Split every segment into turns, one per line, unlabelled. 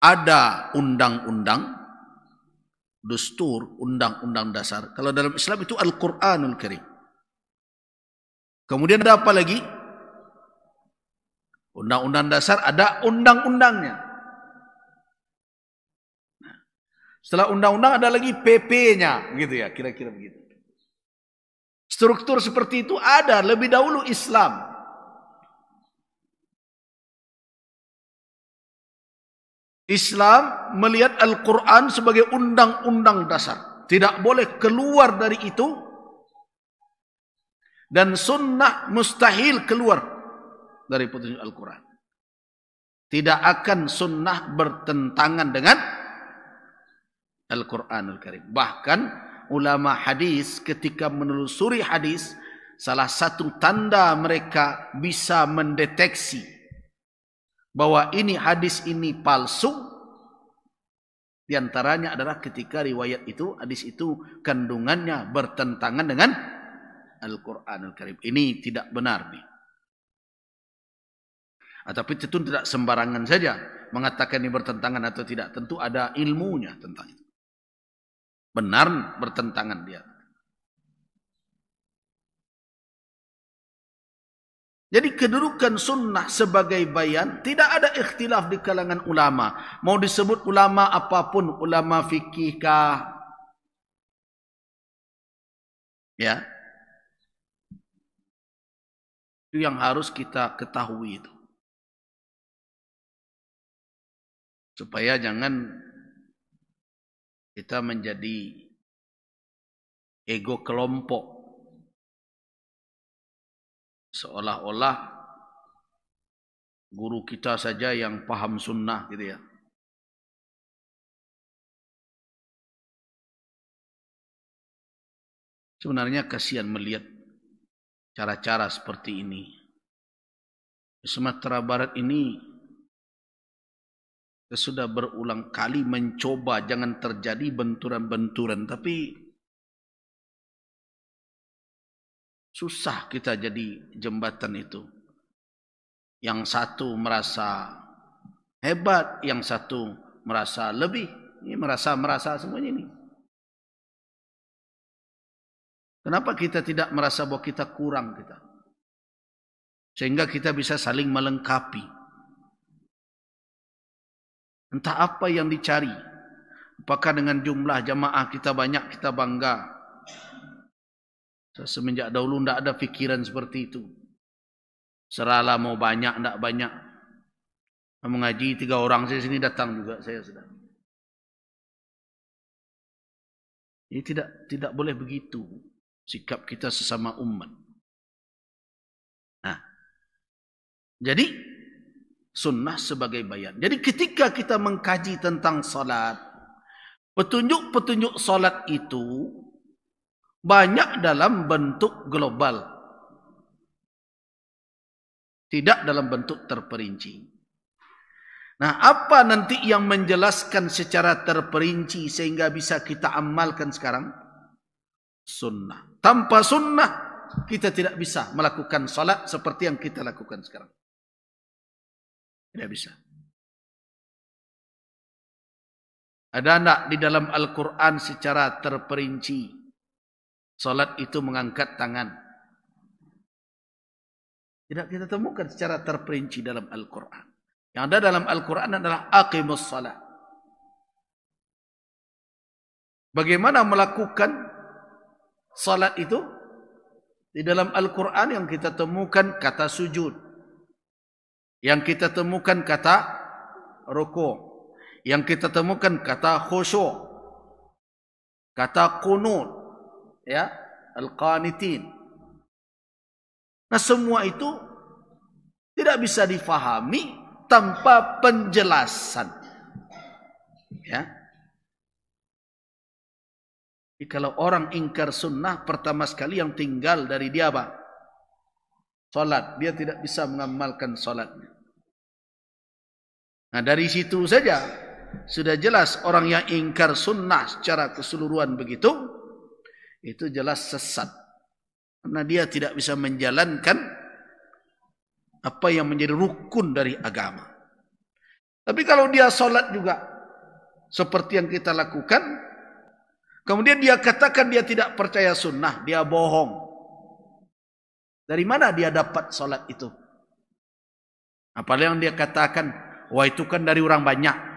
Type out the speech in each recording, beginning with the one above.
ada undang-undang, dustur, undang-undang dasar. Kalau dalam Islam itu Al-Quranul Karim. Kemudian ada apa lagi? Undang-undang dasar ada undang-undangnya. Setelah undang-undang ada lagi PP-nya, begitu ya, kira-kira begitu. Struktur seperti itu ada lebih dahulu Islam. Islam melihat Al-Quran sebagai undang-undang dasar. Tidak boleh keluar dari itu. Dan sunnah mustahil keluar dari petunjuk Al-Quran. Tidak akan sunnah bertentangan dengan Al-Quranul Karim. Bahkan ulama hadis ketika menelusuri hadis, salah satu tanda mereka bisa mendeteksi bahwa ini hadis ini palsu, di antaranya adalah ketika riwayat itu, hadis itu kandungannya bertentangan dengan Al-Quranul Karim. Ini tidak benar nih. Tapi tentu tidak sembarangan saja mengatakan ini bertentangan atau tidak. Tentu ada ilmunya tentang itu. Benar bertentangan dia. Jadi kedudukan sunnah sebagai bayan tidak ada ikhtilaf di kalangan ulama. Mau disebut ulama apapun, ulama fikih kah? Ya. Itu yang harus kita ketahui itu. Supaya jangan kita menjadi ego kelompok. Seolah-olah guru kita saja yang paham sunnah gitu ya. Sebenarnya kasihan melihat cara-cara seperti ini. Di Sumatera Barat ini kita sudah berulang kali mencoba jangan terjadi benturan-benturan, tapi susah kita jadi jembatan itu. Yang satu merasa hebat, yang satu merasa lebih. Ini merasa semuanya ini. Kenapa kita tidak merasa bahwa kita kurang kita? Sehingga kita bisa saling melengkapi. Entah apa yang dicari. Apakah dengan jumlah jamaah kita banyak, kita bangga. Semenjak dahulu tidak ada fikiran seperti itu. Seralah mau banyak, tidak banyak. Mengaji 3 orang saya sini datang juga saya sudah. Ini tidak boleh begitu sikap kita sesama umat. Nah, jadi sunnah sebagai bayan. Jadi ketika kita mengkaji tentang salat, petunjuk-petunjuk salat itu banyak dalam bentuk global. Tidak dalam bentuk terperinci. Nah, apa nanti yang menjelaskan secara terperinci sehingga bisa kita amalkan sekarang? Sunnah. Tanpa sunnah, kita tidak bisa melakukan salat seperti yang kita lakukan sekarang. Tidak bisa. Ada enggak di dalam Al-Quran secara terperinci? Salat itu mengangkat tangan. Tidak kita temukan secara terperinci dalam Al-Quran. Yang ada dalam Al-Quran adalah aqimus salat. Bagaimana melakukan salat itu? Di dalam Al-Quran yang kita temukan kata sujud. Yang kita temukan kata rukuk. Yang kita temukan kata khusyuk. Kata qunut. Ya, al-qanitin. Nah, semua itu tidak bisa difahami tanpa penjelasan. Ya. Jadi kalau orang ingkar sunnah, pertama sekali yang tinggal dari dia apa? Salat. Dia tidak bisa mengamalkan salatnya. Nah, dari situ saja sudah jelas orang yang ingkar sunnah secara keseluruhan begitu, itu jelas sesat. Karena dia tidak bisa menjalankan apa yang menjadi rukun dari agama. Tapi kalau dia sholat juga seperti yang kita lakukan, kemudian dia katakan dia tidak percaya sunnah, dia bohong. Dari mana dia dapat sholat itu? Apalagi yang dia katakan, wah itu kan dari orang banyak.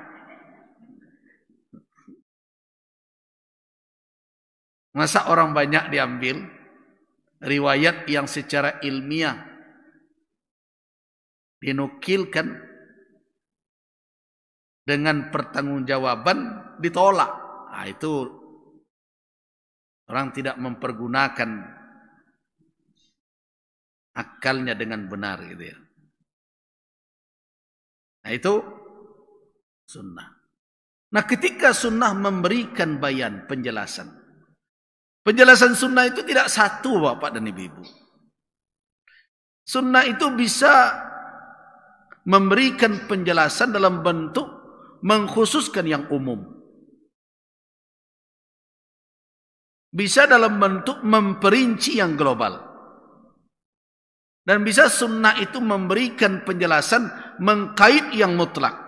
Masa orang banyak diambil riwayat yang secara ilmiah dinukilkan dengan pertanggungjawaban ditolak? Nah, itu orang tidak mempergunakan akalnya dengan benar gitu ya. Nah itu sunnah. Nah ketika sunnah memberikan bayan, penjelasan. Penjelasan sunnah itu tidak satu Bapak dan Ibu. Sunnah itu bisa memberikan penjelasan dalam bentuk mengkhususkan yang umum. Bisa dalam bentuk memperinci yang global. Dan bisa sunnah itu memberikan penjelasan mengkait yang mutlak.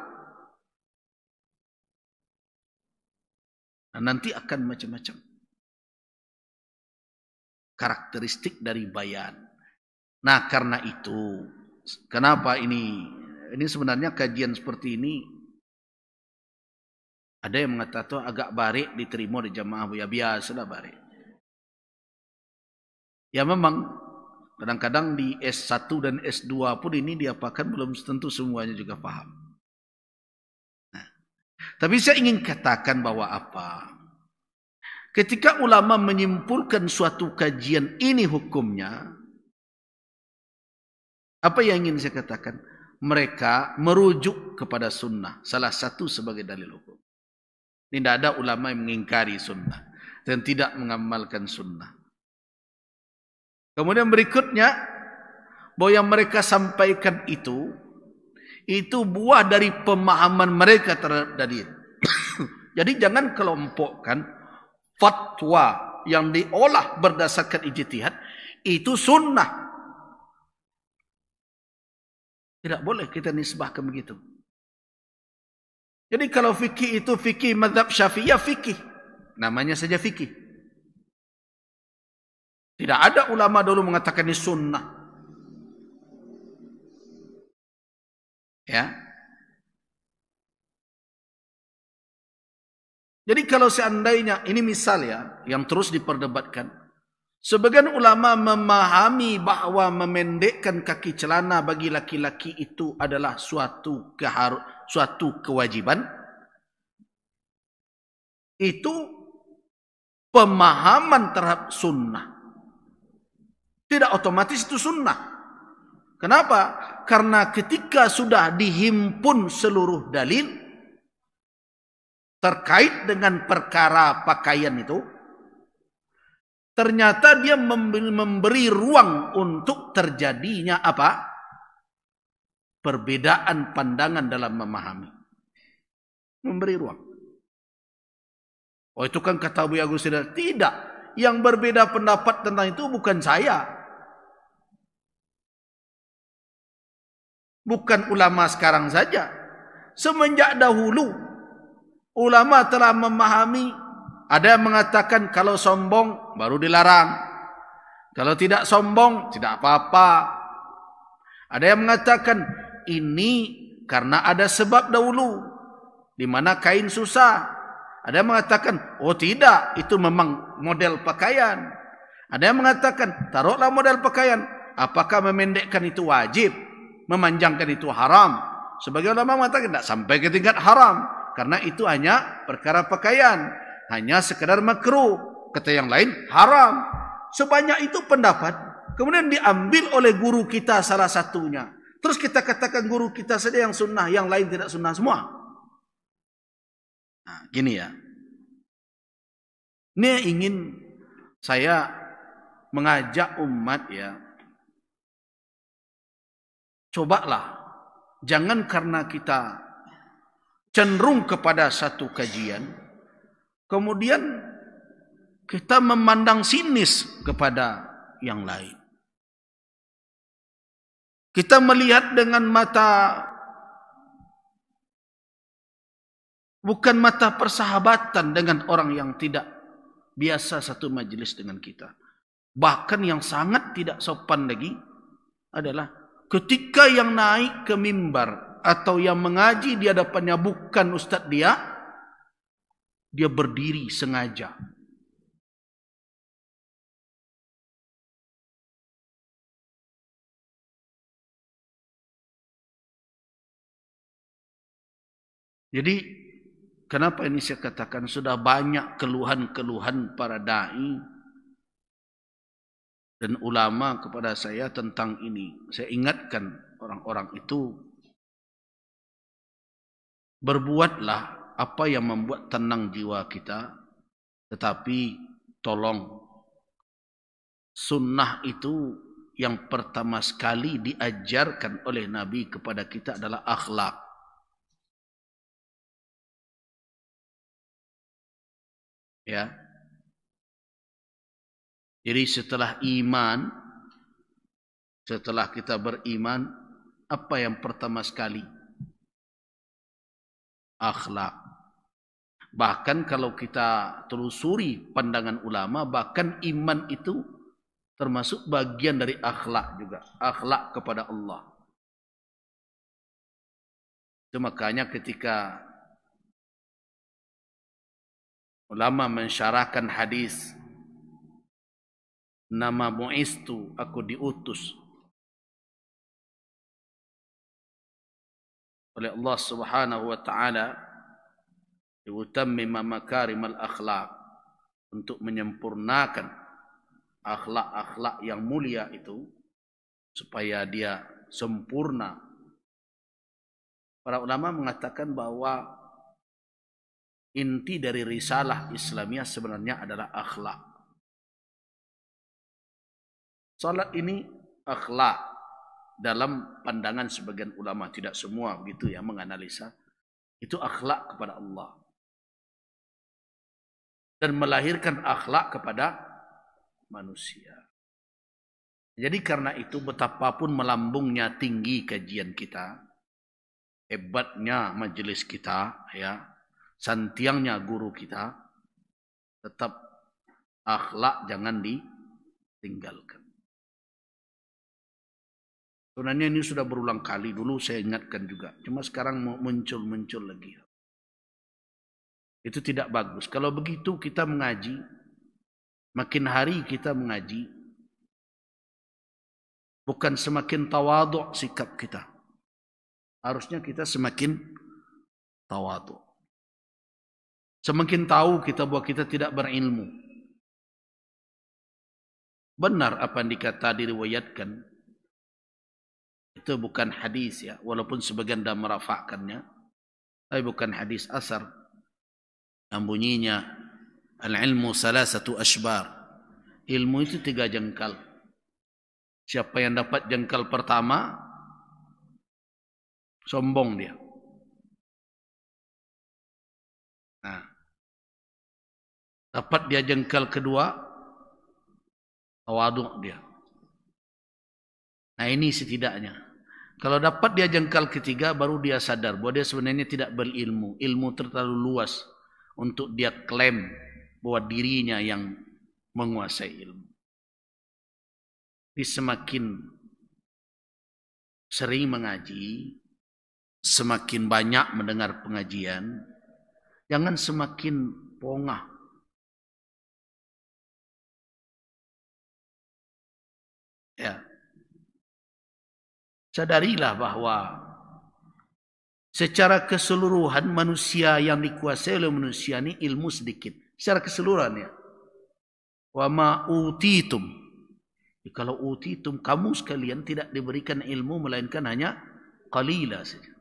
Nah, nanti akan macam-macam karakteristik dari bayan. Nah karena itu, kenapa ini sebenarnya kajian seperti ini, ada yang mengatakan agak barik diterima di jamaah, ya biasalah barik. Ya memang, kadang-kadang di S1 dan S2 pun ini diapakan belum tentu semuanya juga paham. Nah, tapi saya ingin katakan bahwa apa? Ketika ulama menyimpulkan suatu kajian ini hukumnya, apa yang ingin saya katakan? Mereka merujuk kepada sunnah, salah satu sebagai dalil hukum. Tidak ada ulama yang mengingkari sunnah dan tidak mengamalkan sunnah. Kemudian berikutnya, bahwa yang mereka sampaikan itu buah dari pemahaman mereka terhadap dalil. Jadi jangan kelompokkan fatwa yang diolah berdasarkan ijtihad itu sunnah. Tidak boleh kita nisbahkan begitu. Jadi kalau fikih itu fikih mazhab Syafi'iyah, fikih. Namanya saja fikih. Tidak ada ulama dulu mengatakan ini sunnah. Ya. Jadi kalau seandainya, ini misal ya, yang terus diperdebatkan. Sebagian ulama memahami bahwa memendekkan kaki celana bagi laki-laki itu adalah suatu kewajiban. Itu pemahaman terhadap sunnah. Tidak otomatis itu sunnah. Kenapa? Karena ketika sudah dihimpun seluruh dalil terkait dengan perkara pakaian itu, ternyata dia memberi ruang untuk terjadinya apa? Perbedaan pandangan dalam memahami. Memberi ruang. Oh itu kan kata Abu Agus. Tidak. Yang berbeda pendapat tentang itu bukan saya. Bukan ulama sekarang saja. Semenjak dahulu, ulama telah memahami. Ada yang mengatakan kalau sombong baru dilarang. Kalau tidak sombong tidak apa-apa. Ada yang mengatakan ini karena ada sebab dahulu. Di mana kain susah. Ada yang mengatakan oh tidak, itu memang model pakaian. Ada yang mengatakan taruhlah model pakaian. Apakah memendekkan itu wajib? Memanjangkan itu haram. Sebagai ulama mengatakan tidak sampai ke tingkat haram. Karena itu hanya perkara pakaian. Hanya sekadar makruh. Kata yang lain haram. Sebanyak itu pendapat. Kemudian diambil oleh guru kita salah satunya. Terus kita katakan guru kita saja yang sunnah. Yang lain tidak sunnah semua. Nah gini ya. Ini ingin saya mengajak umat ya. Cobalah, jangan karena kita cenderung kepada satu kajian, kemudian kita memandang sinis kepada yang lain. Kita melihat dengan mata Bukan mata persahabatan dengan orang yang tidak biasa satu majelis dengan kita. Bahkan yang sangat tidak sopan lagi adalah ketika yang naik ke mimbar atau yang mengaji di hadapannya bukan ustadz dia berdiri sengaja. Jadi kenapa ini saya katakan sudah banyak keluhan-keluhan para dai dan ulama kepada saya tentang ini. Saya ingatkan orang-orang itu, berbuatlah apa yang membuat tenang jiwa kita, tetapi tolong sunnah itu yang pertama sekali diajarkan oleh Nabi kepada kita adalah akhlak. Ya. Jadi setelah iman, setelah kita beriman, apa yang pertama sekali? Akhlak. Bahkan kalau kita telusuri pandangan ulama, bahkan iman itu termasuk bagian dari akhlak juga. Akhlak kepada Allah. Itu makanya ketika ulama mensyarahkan hadis nama bu'istu, aku diutus oleh Allah Subhanahu wa taala liutammima makarimal akhlak, untuk menyempurnakan akhlak-akhlak yang mulia itu supaya dia sempurna. Para ulama mengatakan bahwa inti dari risalah Islamiyah sebenarnya adalah akhlak. Salat ini akhlak dalam pandangan sebagian ulama, tidak semua begitu ya menganalisa. Itu akhlak kepada Allah. Dan melahirkan akhlak kepada manusia. Jadi karena itu betapapun melambungnya tinggi kajian kita, hebatnya majelis kita, ya, santiangnya guru kita, tetap akhlak jangan ditinggalkan. Sebenarnya ini sudah berulang kali, dulu saya ingatkan juga. Cuma sekarang mau muncul lagi. Itu tidak bagus. Kalau begitu kita mengaji, makin hari kita mengaji, bukan semakin tawaduk sikap kita. Harusnya kita semakin tawaduk. Semakin tahu kita bahwa kita tidak berilmu. Benar apa yang diriwayatkan. Itu bukan hadis ya, walaupun sebagian dah merafakkannya. Tapi bukan hadis asar. Yang bunyinya, al-ilmu salasatu ashbar. Ilmu itu 3 jengkal. Siapa yang dapat jengkal pertama, sombong dia. Nah, dapat dia jengkal kedua, tawaduk dia. Nah ini setidaknya. Kalau dapat dia jengkal ketiga, baru dia sadar bahwa dia sebenarnya tidak berilmu. Ilmu terlalu luas untuk dia klaim bahwa dirinya yang menguasai ilmu. Jadi semakin sering mengaji, semakin banyak mendengar pengajian, jangan semakin pongah. Ya. Sadarilah bahwa secara keseluruhan manusia yang dikuasai oleh manusia ini ilmu sedikit. Secara keseluruhan ya. Wa ma utitum. Kalau utitum, kamu sekalian tidak diberikan ilmu melainkan hanya qalila saja.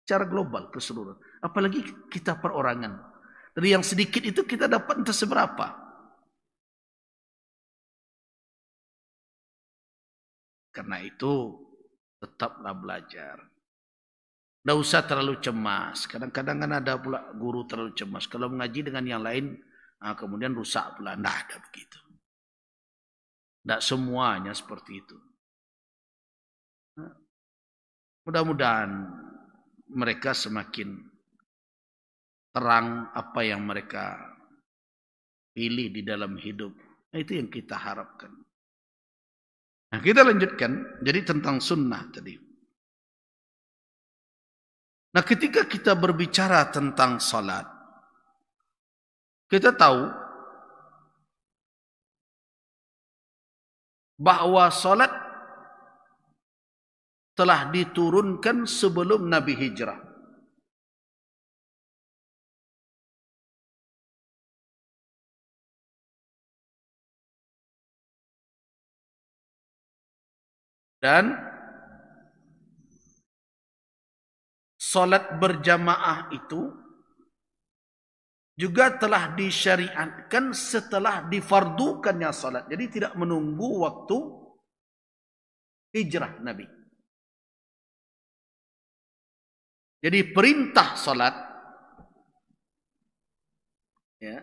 Secara global keseluruhan. Apalagi kita perorangan. Dari yang sedikit itu kita dapat entah seberapa. Karena itu tetaplah belajar. Tidak usah terlalu cemas. Kadang-kadang kan ada pula guru terlalu cemas. Kalau mengaji dengan yang lain, kemudian rusak pula. Tidak ada begitu. Tidak semuanya seperti itu. Mudah-mudahan mereka semakin terang apa yang mereka pilih di dalam hidup. Itu yang kita harapkan. Nah, kita lanjutkan. Jadi tentang sunnah tadi. Nah, ketika kita berbicara tentang salat, kita tahu bahwa salat telah diturunkan sebelum Nabi hijrah. Dan salat berjamaah itu juga telah disyariatkan setelah difardukannya salat. Jadi tidak menunggu waktu hijrah Nabi. Jadi perintah salat ya,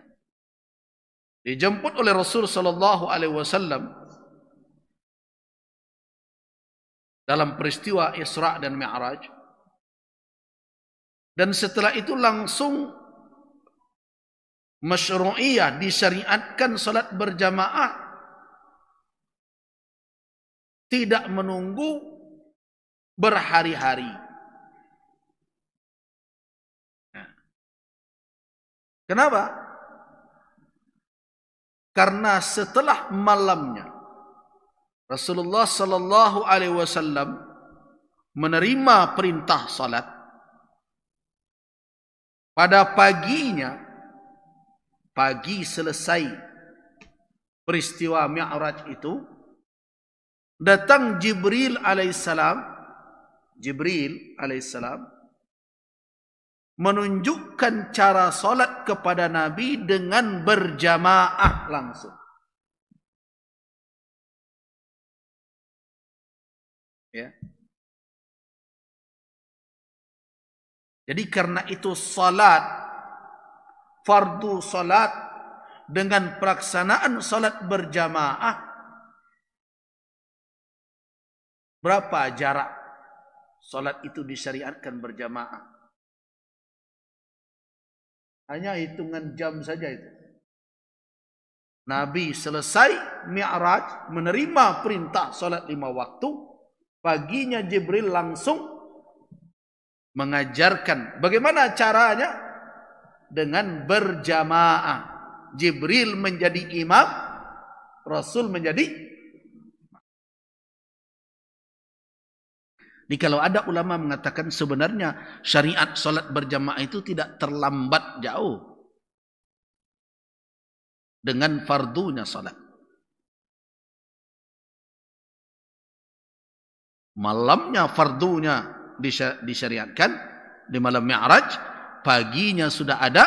dijemput oleh Rasul sallallahu alaihi wasallam dalam peristiwa Isra dan Mi'raj. Dan setelah itu langsung masyru'iyah, disyariatkan salat berjamaah, tidak menunggu berhari-hari. Kenapa? Karena setelah malamnya Rasulullah sallallahu alaihi wasallam menerima perintah salat, pada paginya, pagi selesai peristiwa Mi'raj itu, datang Jibril alaihissalam menunjukkan cara salat kepada Nabi dengan berjamaah langsung. Ya. Jadi karena itu salat, fardu salat dengan pelaksanaan salat berjamaah, berapa jarak salat itu disyariatkan berjamaah? Hanya hitungan jam saja itu. Nabi selesai Mi'raj, menerima perintah salat 5 waktu, paginya Jibril langsung mengajarkan bagaimana caranya dengan berjamaah. Jibril menjadi imam, Rasul menjadi. Jadi kalau ada ulama mengatakan sebenarnya syariat salat berjamaah itu tidak terlambat jauh dengan fardunya salat. Malamnya fardunya disyariatkan di malam Mi'raj, paginya sudah ada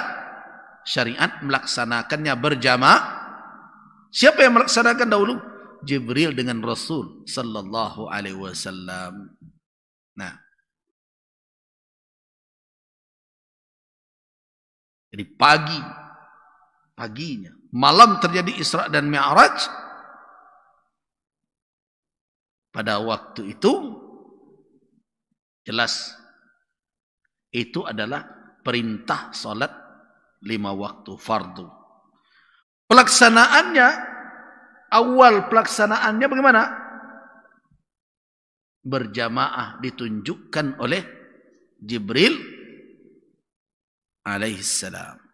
syariat melaksanakannya berjamaah. Siapa yang melaksanakan dahulu? Jibril dengan Rasul sallallahu alaihi wasallam. Nah, jadi paginya, malam terjadi Isra dan Mi'raj. Pada waktu itu jelas itu adalah perintah salat 5 waktu fardu. Pelaksanaannya, awal pelaksanaannya bagaimana? Berjamaah, ditunjukkan oleh Jibril alaihissalam.